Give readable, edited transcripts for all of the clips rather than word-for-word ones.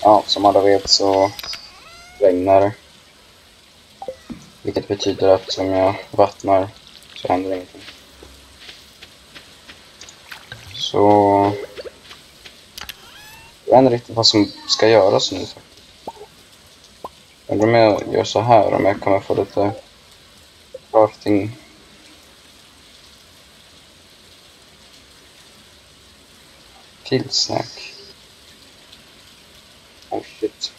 Ja, som alla vet så regnar det. Vilket betyder att om jag vattnar så händer ingenting. Så jag vet inte riktigt vad som ska göras nu. Undrar om jag gör så här, om jag kommer få lite crafting. Tillsnack. Oh shit.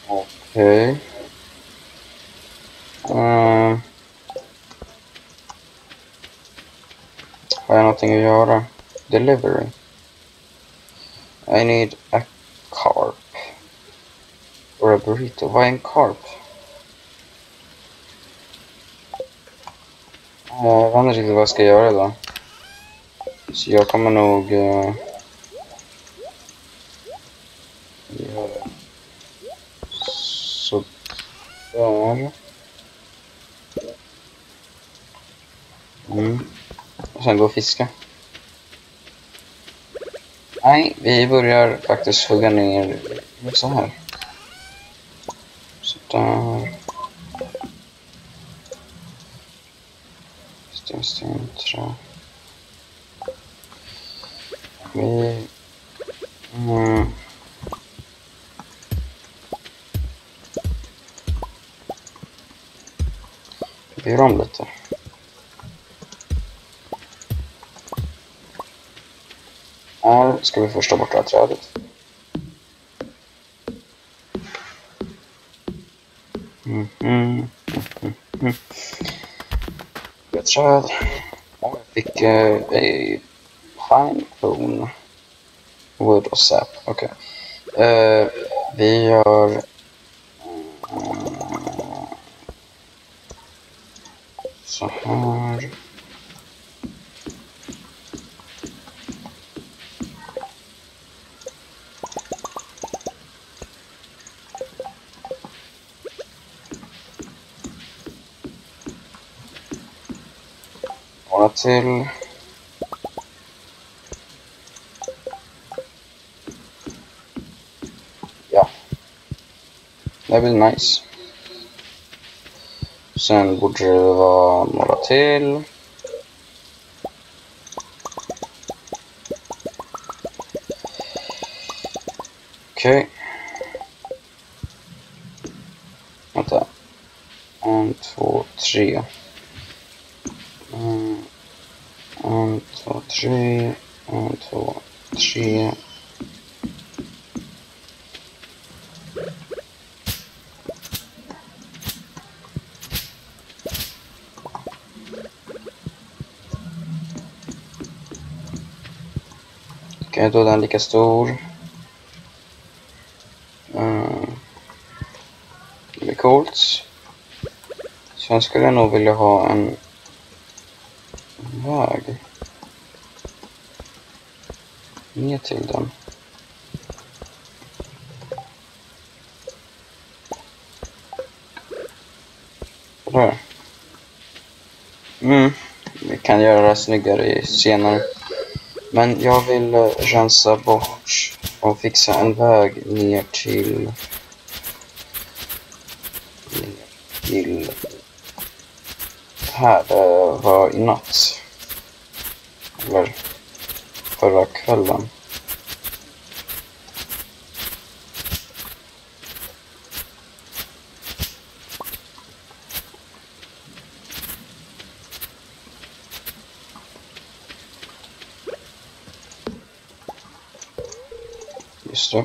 Okej. Har jag någonting att göra? Delivery. I need a carp. Or a burrito. Vad är en carp? Jag vet inte riktigt vad jag ska göra då. Så jag kommer nog göra så där. Och sen gå och fiska. Nej, vi börjar faktiskt hugga ner så här. Så där. Sten, trä. Vi... Vi gör om lite. Här ska vi först ta bort det här trädet. Ett träd. Och jag fick pine cone. Wood och sap. Okej. Vi gör... så här. Några till. Ja. Det blir nice. Sen borde det vara några till. Okej. Vänta. 1, 2, 3. 1, 2, 3. 1, 2, 3. Okej, då är den lika stor. Det blir coolt. Sen skulle jag nog vilja ha en väg ner till den. Där. Vi kan göra det snyggare senare. Men jag vill rensa bort och fixa en väg ner till här där jag var i natt. Eller förra kvällen. Just det.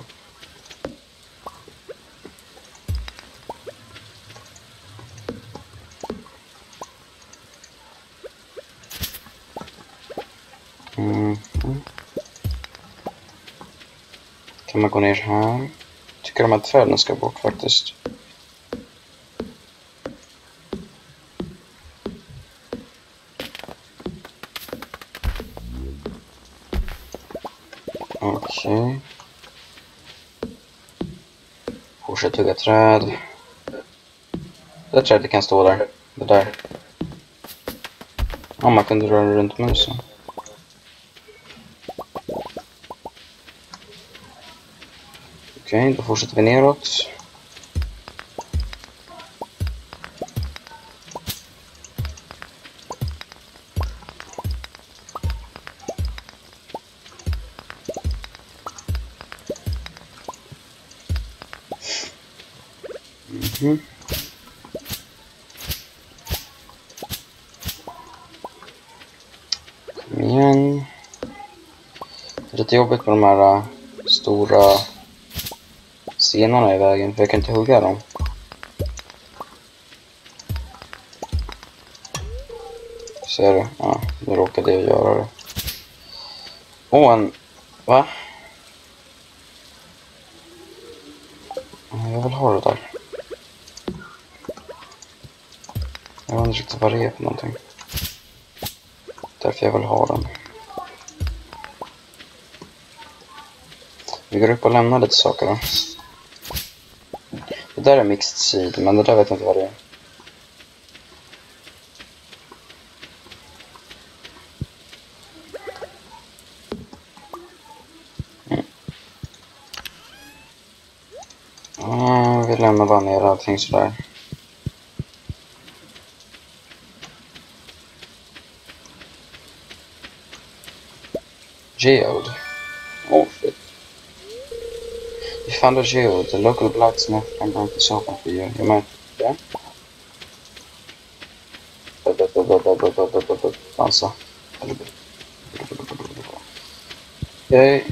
Kan man gå ner här? Tycker de att träden ska bort faktiskt. Okej. Fortsätt hugga träd. Det trädet kan stå där. Det där. Om man kunde röra runt musen. Okej, då fortsätter vi neråt. Mhm. Kom igen. Det är lite jobbigt med de här stora stenarna i vägen, för jag kan inte hugga dem. Ser du? Ja, nu råkade jag göra det. En... Va? Jag vill ha det där. Jag vet inte riktigt vad det är för någonting. Därför jag vill ha den. Vi går upp och lämnar lite saker då. Det där är mixed seed, men det där vet jag inte vad det är. Vi lämnar bara ner allting sådär. Geode. Oh shit. You found a geode. The local blacksmith can break this open for you. You might... Yeah? Dansa. Okej.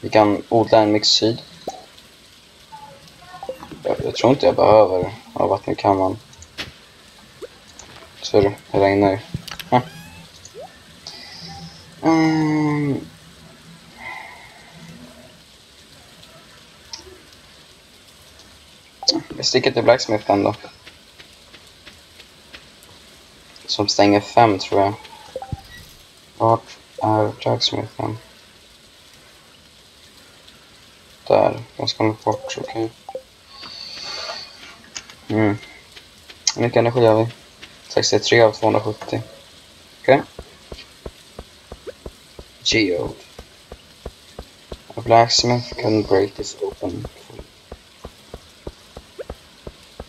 Vi kan odla en mixid. Jag tror inte jag behöver ha vattenkamman. Så det regnar ju. Vi sticker till blacksmithen då. Som stänger 5 tror jag. Vart är blacksmithen? Där, ganska långt bort, okej. Hur mycket energi har vi? 63 av 270. Okej. Geode. A blacksmith can break this open.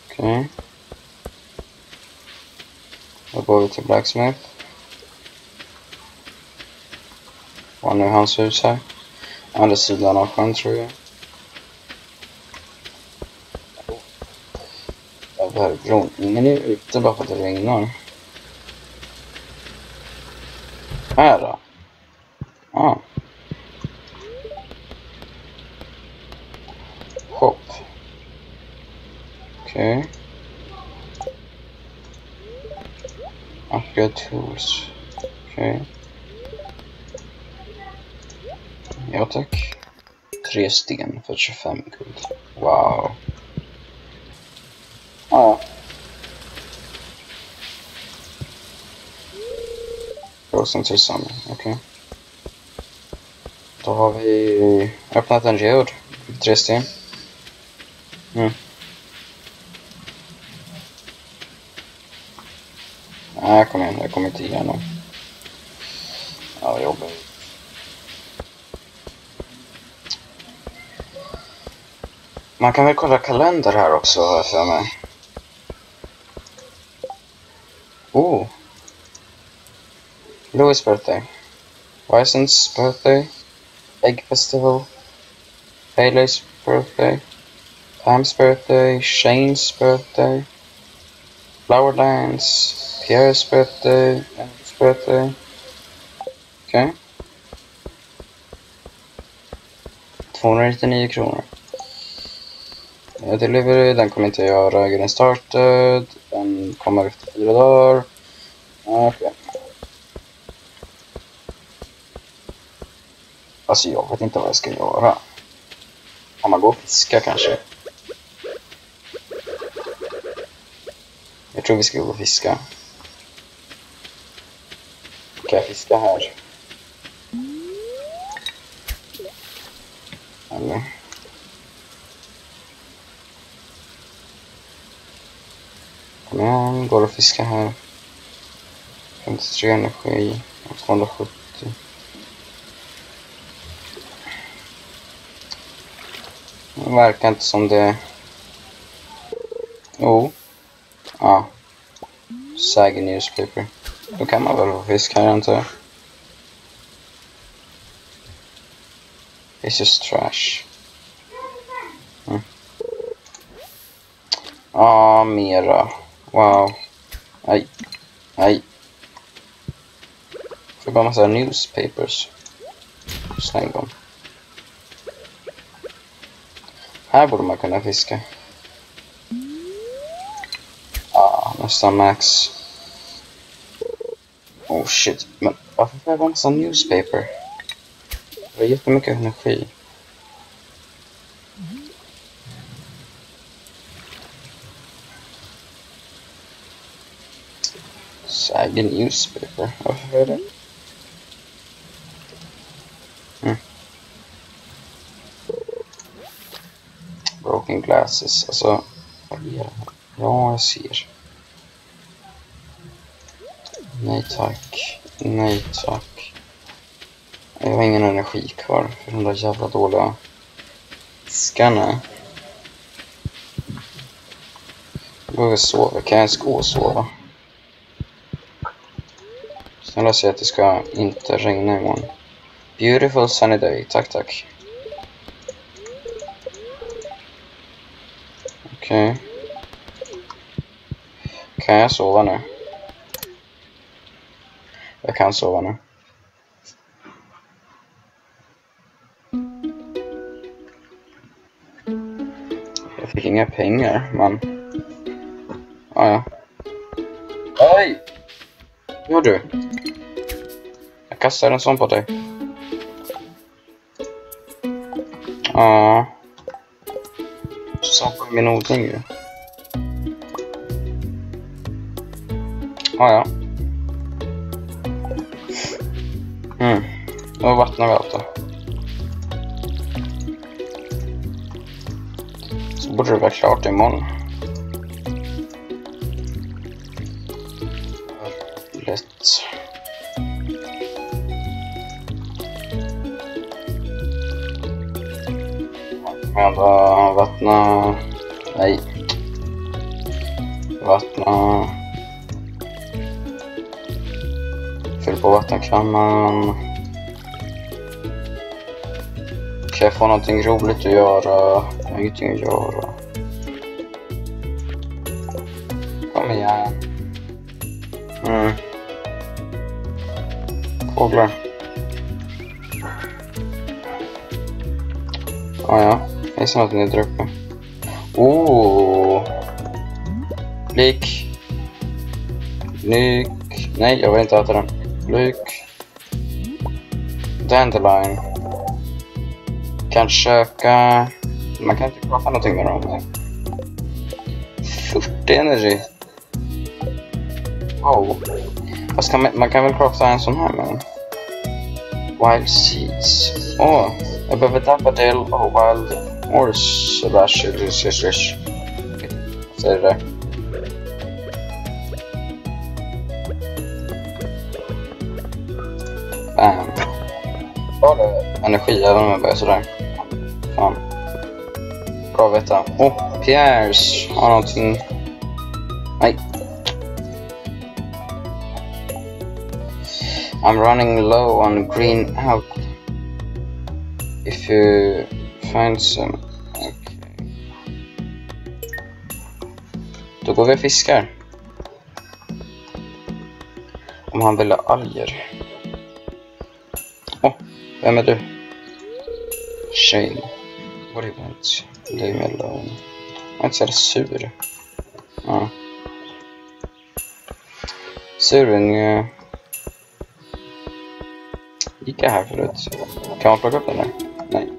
Okej. Då går vi till blacksmith. Och nu är hans hus här. Andra sidan av sjön tror jag. Bron. Ingen är ute bara för att det regnar. Här då? Shop. Okej. Upgrade tools. Okej. Ja tack. 3 sten för 25 guld. Wow. Frozen till summer. Okej. Då har vi öppnat en geode. 3 sten. Nej, kom igen. Jag kommer inte igenom. Ja, jobbigt. Man kan väl kolla kalender här också, har jag för mig. Louis' birthday. Bison's birthday. Egg festival. Haley's birthday. Pam's birthday. Shane's birthday. Flower dance. Pierre's birthday. Anne's birthday. Okej. 299 kronor. Delivery, den kommer inte göra. Getting started. Den kommer efter 4 dagar. Okej. Alltså jag vet inte vad jag ska göra. Kan man gå och fiska kanske? Jag tror vi ska gå och fiska. Kan jag fiska här? Eller? Kom igen, går och fiska här. 53 energi. 270. Det verkar inte som det. Jo. Ja. Saggy newspaper. Då kan man väl få fisk här, inte? It's just trash. Mera. Wow. Nej. Nej. Får bara massa newspapers. Släng dem. Här borde man kunna fiska. Nästan max. Oh shit. Men varför får jag bara massa newspaper? Det är jättemycket energi. Saggy newspaper. Varför är det? Broken glasses. Alltså, vad är det här? Ja, jag ser. Nej tack. Nej tack. Jag har ingen energi kvar för de där jävla dåliga fiskarna. Jag behöver sova. Kan jag ens gå och sova? Snälla säg att det ska inte regna imorgon. Beautiful sunny day. Tack, tack. Okej. Kan jag sova nu? Jag kan sova nu. Jag fick inga pengar, men... ja. Oj! Vad gör du? Jag kastar en sån på dig. Ja. Så på min odling ju. Ja. Då vattnar vi allt då. Så borde det vara klart imorgon. Lätt. Jag bara vattna. Nej. Vattna. Fyll på vattenkranen. Kan jag få någonting roligt att göra? Jag har ingenting att göra. Kom igen. Fåglar. Ja. Finns det någonting där uppe? Lik. Lyk. Nej, jag vill inte äta den. Lyk. Dandelion. Kan söka. Man kan inte prata någonting med dem. 40 energi. Wow. Fast man kan väl crafta en sån här med. Wild seeds. Jag behöver daffodil och wild horse. Vad säger det? Bam. Bara energi även om jag börjar sådär. Fan. Bra att veta. Pierce har någonting. Nej. I'm running low on green alcohol. If you find some. Okay. Då går vi och fiskar. Om han vill ha alger. Vem är du? Shane. What do you want? Leave me alone. Jag är inte så jävla sur. Ja. Surung. Gick jag här förut? Kan man plocka upp den där? Nej.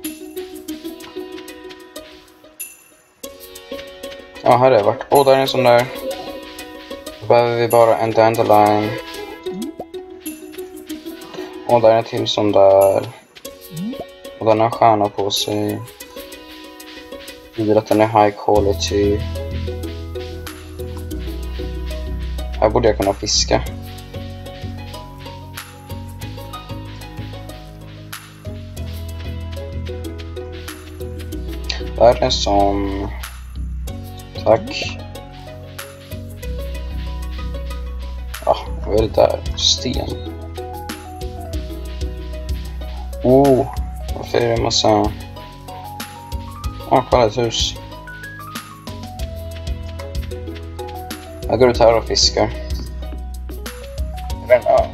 Ja, här har jag varit. Där är en sån där. Då behöver vi bara en dandelion. Där är en till sån där. Och den har en stjärna på sig. Det betyder att den är high quality. Här borde jag kunna fiska. Där är en sån. Tack. Ja, vad är det där? Sten. Varför är det en massa... kolla ett hus. Jag går ut här och fiskar. Är det en ö?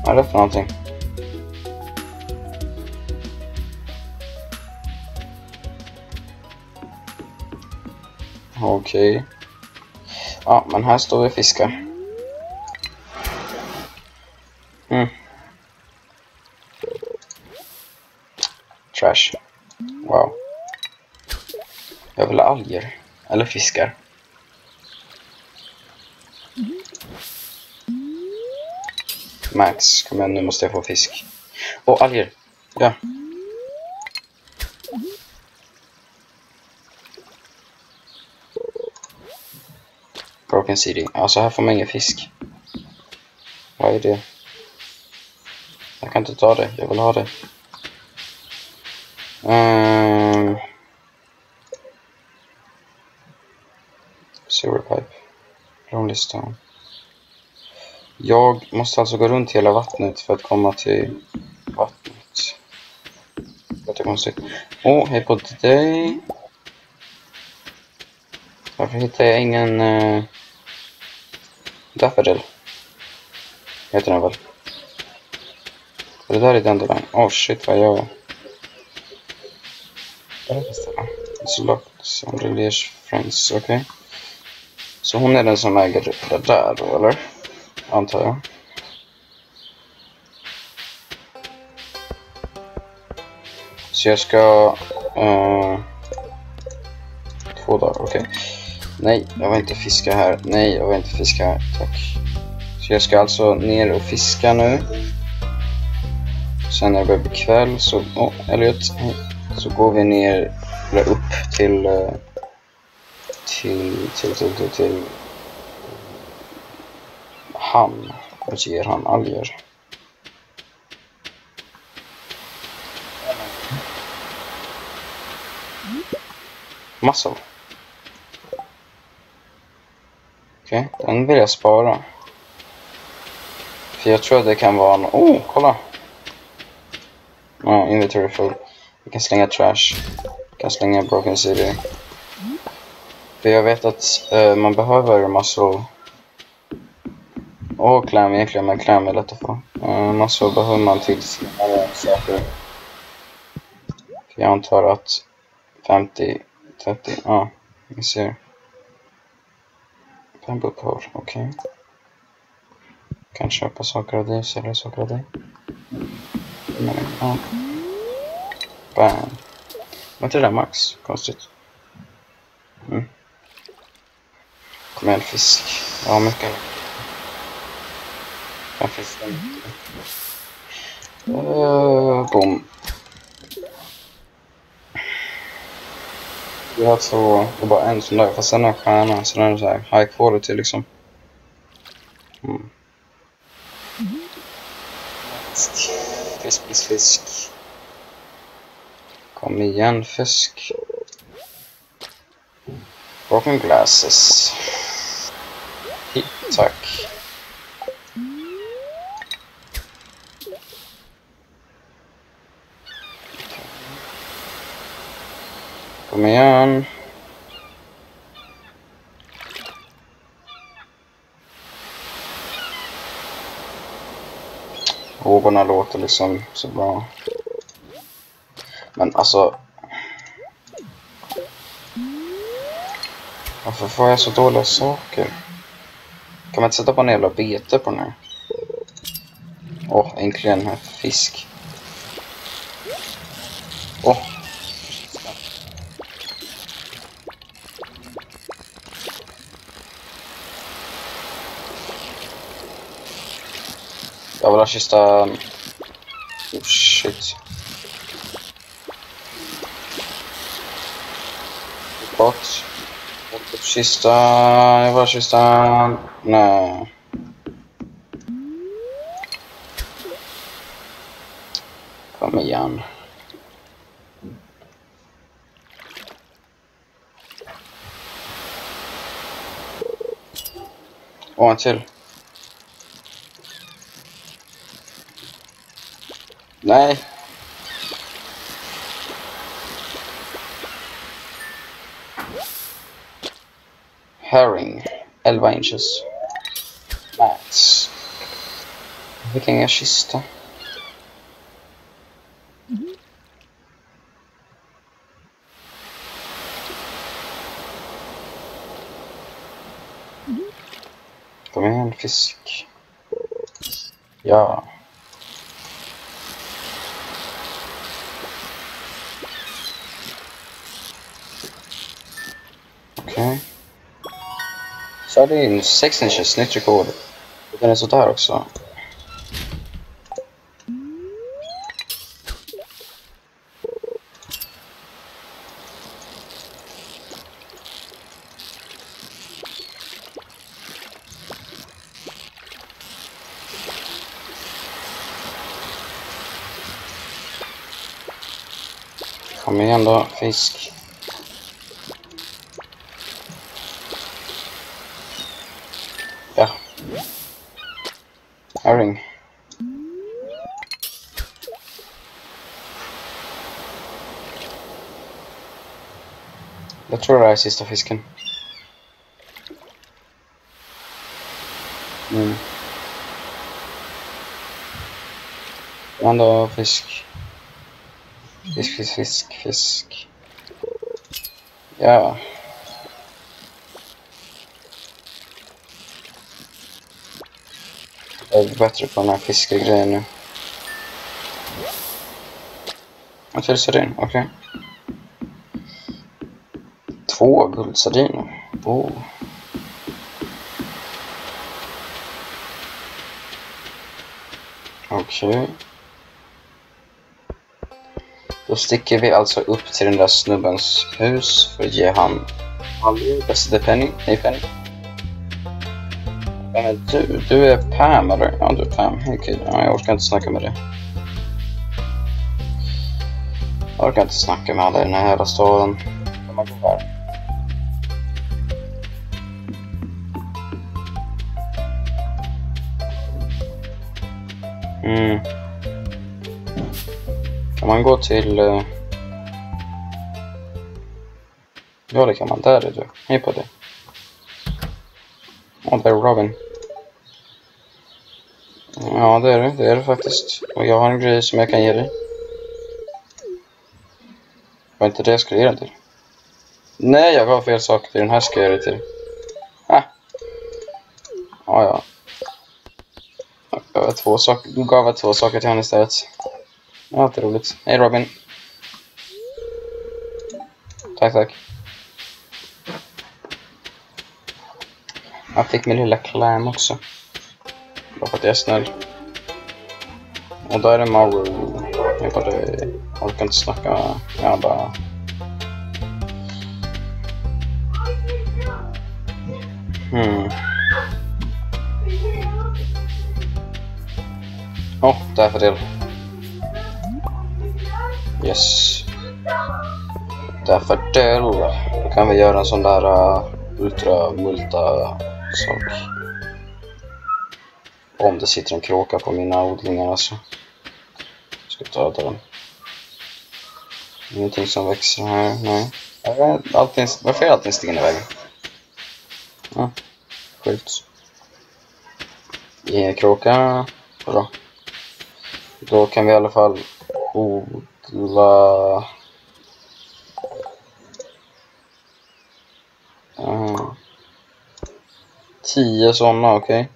Vad är det för någonting? Okej. Ja, men här står vi och fiskar. Trash. Wow. Jag vill ha alger. Eller fiskar. Max, kom igen, nu måste jag få fisk. Alger. Ja. Broken City. Alltså här får man ingen fisk. Vad är det? Jag kan inte ta det. Jag vill ha det. Sewer pipe. Lonely Stone. Jag måste alltså gå runt hela vattnet för att komma till vattnet. Det är konstigt. Hej på dig. Varför hittar jag ingen daffodil? Heter den väl? Det där är Dandelion. Shit, vad gör jag? Vad är det ställa? It's locked. Some friends, okej. Så hon är den som äger det där då, eller? Antar jag. Så jag ska... 2 dagar, okej. Nej, jag vill inte fiska här. Nej, jag vill inte fiska här. Tack. Så jag ska alltså ner och fiska nu. Sen när det börjar bli kväll så... Elliot. Så går vi ner... Eller upp till han. Och ger han alger. Massor. Okej, den vill jag spara. För jag tror att det kan vara en... kolla! Inventory full. Vi kan slänga trash. Vi kan slänga Broken City. För jag vet att man behöver massor. Kläm egentligen, men kläm är lätt att få. Massor behöver man till sina saker. För jag antar att 50, 30, vi ser. Bamboo pole, okej. Kan köpa saker av dig, sälja saker av dig. Bam. Vad är det där, Max? Konstigt. Kom igen, fisk. Ja, mycket. Jag fiskar mycket. Boom. Vi har så... Det är bara en sån där, fast den har stjärna. Så den är så här high quality liksom. Fisk. Kom igen, fisk. Broken glasses. Hit, tack. Kom igen. Vågorna låter liksom så bra. Men alltså... Varför får jag så dåliga saker? Kan man inte sätta på en jävla bete på den här? Äntligen här fisk. Jag vill ha kista... shit. Bort. Kista... Jag vill ha kista... Nej. Kom Kom igen. Och en till. Nej. Herring. 11 inches. Mats. Jag fick inga kista. Kom igen, fisk. Ja. Okej. Så är det en 6 inches nytt rekord. Den är sådär också. Kom igen då, fisk. Ja. Herring. Jag tror det är sista fisken. Ändå fisk. Fisk. Ja. Jag är bättre på den här fiskegrejen nu. Jag till sardin, okej. 2 guldsardiner. Oh. Okej. Då sticker vi alltså upp till den där snubbens hus för att ge han aldrig bästa Penny. Hej Penny. Men du är Pam eller? Ja, du är Pam. Hej kid. Ja, jag orkar inte snacka med dig. Jag orkar inte snacka med alla i den här hela staden. Kan man gå här? Kan man gå till... Ja, det kan man. Där är du. Hej på dig. Ja, där är Robin. Ja, det är det. Det är det faktiskt. Och jag har en grej som jag kan ge dig. Var inte det jag skulle ge den till? Nej, jag gav fel sak till den här ska jag ge dig till. Ja. Jag gav 2 saker till honom istället. Ja, det är roligt. Hej Robin. Tack. Jag fick min lilla clam också. Bara för att jag är snäll. Och där är Maru. Jag orkar inte snacka. Jag bara... Daffodil. Yes. Daffodil. Då kan vi göra en sån där ultra-multa sak. Om det sitter en kråka på mina odlingar alltså. Jag ska ta den. Ingenting som växer här, nej. Varför är allting stigen i vägen? Ja, sjukt. I kråka. Bra. Då kan vi i alla fall odla 10 sådana, okej.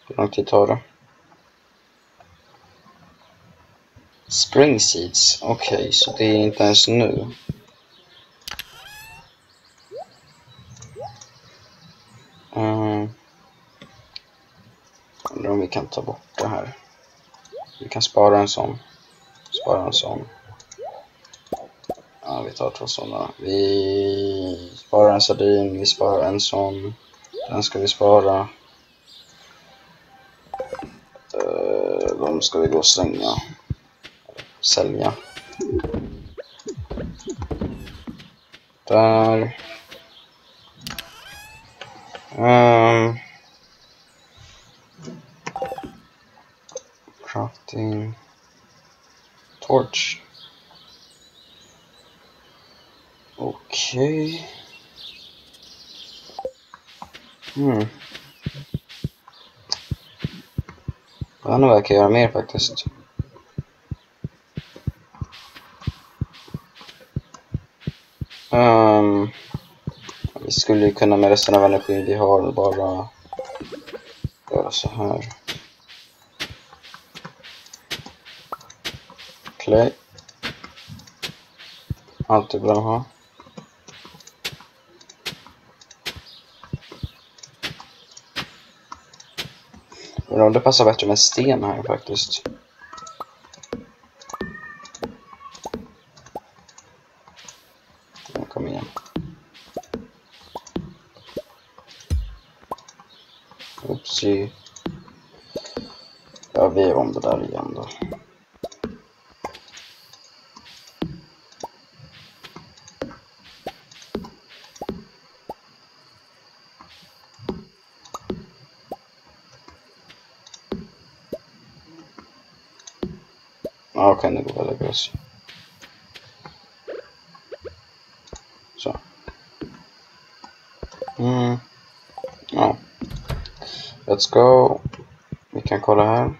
Hur lång tid tar det? Spring seeds, okej, så det är inte ens nu. Undrar om vi kan ta bort det här. Vi kan spara en sån. Ja, vi tar 2 sådana. Vi sparar en sardin, vi sparar en sån. Den ska vi spara. De ska vi gå och slänga. sälja. Där. Crafting. Torch. Okej. Jag nog verkar göra mer faktiskt. Vi skulle ju kunna med resten av energin vi har bara göra så här. Clay. Allt är bra att ha. Det passar bättre med sten här faktiskt. Kom igen. Oopsie. Ja, vi är om det där igen då. Ja, okej, nu går vi lägga oss. Så. Ja. Let's go. Vi kan kolla här.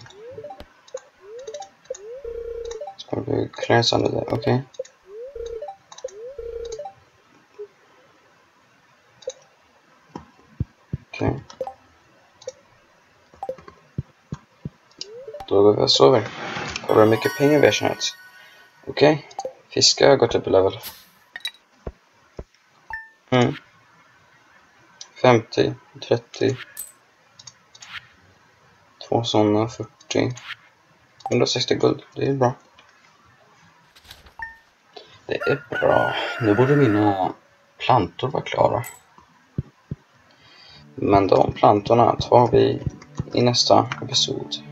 Ska vi klä sönder det? Okej. Okej. Då går vi och sover. Kolla hur mycket pengar vi har tjänat. Okej. Fiska har gått upp i level. 50, 30. 2 sådana, 40. 160 guld, det är bra. Det är bra. Nu borde mina plantor vara klara. Men de plantorna tar vi i nästa episod.